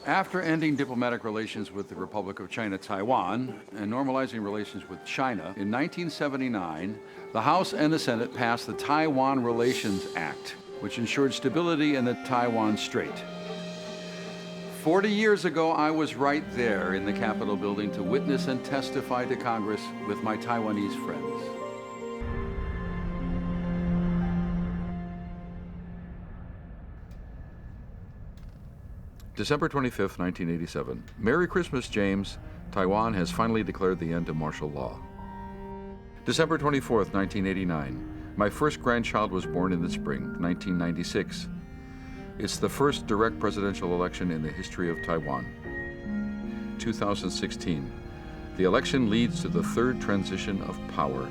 After ending diplomatic relations with the Republic of China, Taiwan, and normalizing relations with China, in 1979, the House and the Senate passed the Taiwan Relations Act, which ensured stability in the Taiwan Strait. 40 years ago, I was right there in the Capitol building to witness and testify to Congress with my Taiwanese friends. December 25th, 1987. Merry Christmas, James. Taiwan has finally declared the end of martial law. December 24th, 1989. My first grandchild was born in the spring, 1996. It's the first direct presidential election in the history of Taiwan. 2016. The election leads to the third transition of power.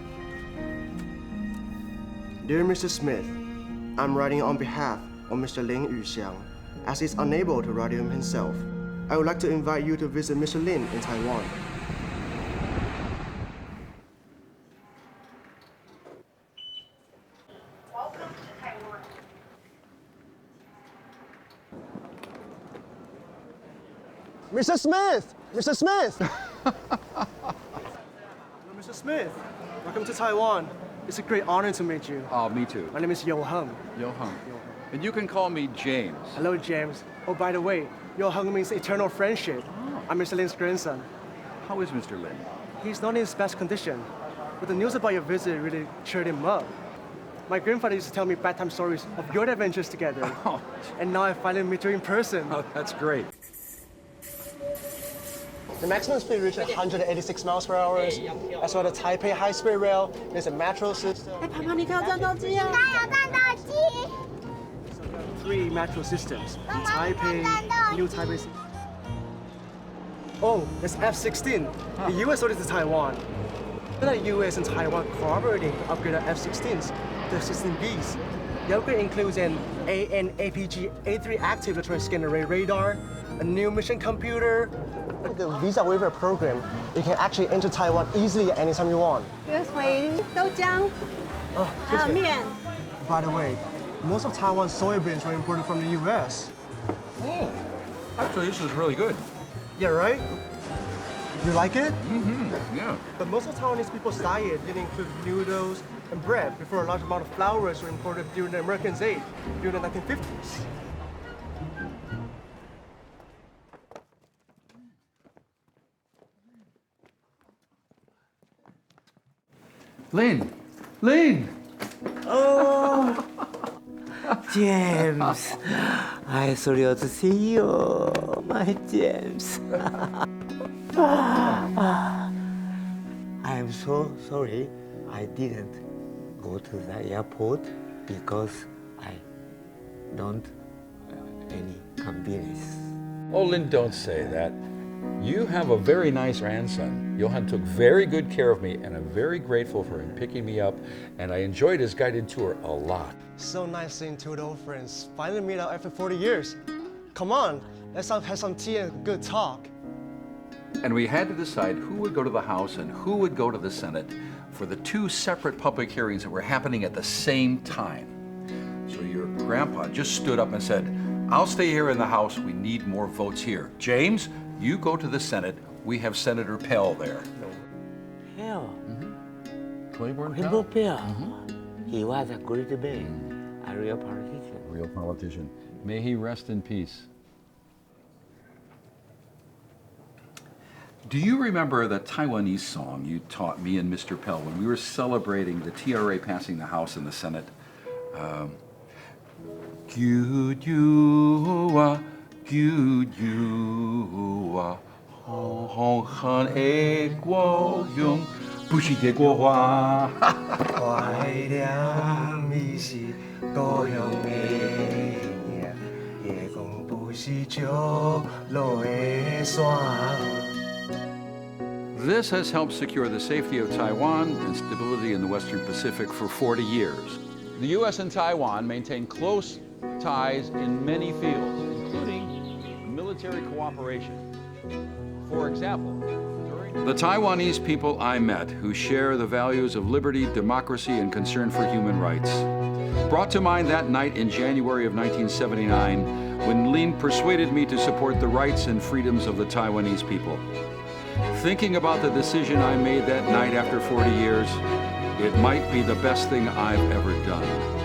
Dear Mr. Smith, I'm writing on behalf of Mr. Lin Yuxiang, as he's unable to write him himself. I would like to invite you to visit Mr. Lin in Taiwan. Welcome to Taiwan. Mr. Smith! Mr. Smith! Hello, Mr. Smith. Welcome to Taiwan. It's a great honor to meet you. Oh, me too. My name is Yo Hung. Yo Hung. And you can call me James. Hello, James. Oh, by the way, Yo Hung means eternal friendship. Oh. I'm Mr. Lin's grandson. How is Mr. Lin? He's not in his best condition, but the news about your visit really cheered him up. My grandfather used to tell me bedtime stories of your adventures together. Oh. And now I finally meet you in person. Oh, that's great. The maximum speed reaches 186 miles per hour. As well as the Taipei high-speed rail, there's a metro system. 来，胖胖，你看有战斗机啊！它有战斗机。 Three metro systems in Taipei, New Taipei City. Oh, there's F-16. The U.S. ordered to Taiwan. The U.S. and Taiwan cooperating to upgrade the F-16s to F-16Bs. The upgrade includes an AN/APG-A3 active lateral scanner array radar, a new mission computer. The visa waiver program, you can actually enter Taiwan easily anytime you want. 约回豆浆， Oh, 还有 excuse me. 面。 By the way, most of Taiwan's soybeans were imported from the U.S. Oh, actually, this is really good. Yeah, right? You like it? Mm-hmm. Yeah. But most of Taiwanese people's diet didn't include noodles and bread before a large amount of flours were imported during the American age during the 1950s. Lin! Lin! Oh, James, I thrilled to see you, my James. I'm so sorry I didn't go to the airport because I don't any convenience. Oh, Lin, don't say that. You have a very nice grandson. Johan took very good care of me, and I'm very grateful for him picking me up, and I enjoyed his guided tour a lot. So nice seeing two old friends finally meet up after 40 years. Come on, let's have some tea and a good talk. And we had to decide who would go to the House and who would go to the Senate for the two separate public hearings that were happening at the same time. So your grandpa just stood up and said, I'll stay here in the House. We need more votes here. James, you go to the Senate. We have Senator Pell there. Pell, Claiborne Rainbow Pell. He was a great man, a real politician. Real politician. May he rest in peace. Do you remember the Taiwanese song you taught me and Mr. Pell when we were celebrating the TRA passing the House and the Senate? This has helped secure the safety of Taiwan and stability in the Western Pacific for 40 years. The U.S. and Taiwan maintain close ties in many fields, including military cooperation. For example, during The Taiwanese people I met who share the values of liberty, democracy, and concern for human rights brought to mind that night in January of 1979 when Lin persuaded me to support the rights and freedoms of the Taiwanese people. Thinking about the decision I made that night after 40 years, it might be the best thing I've ever done.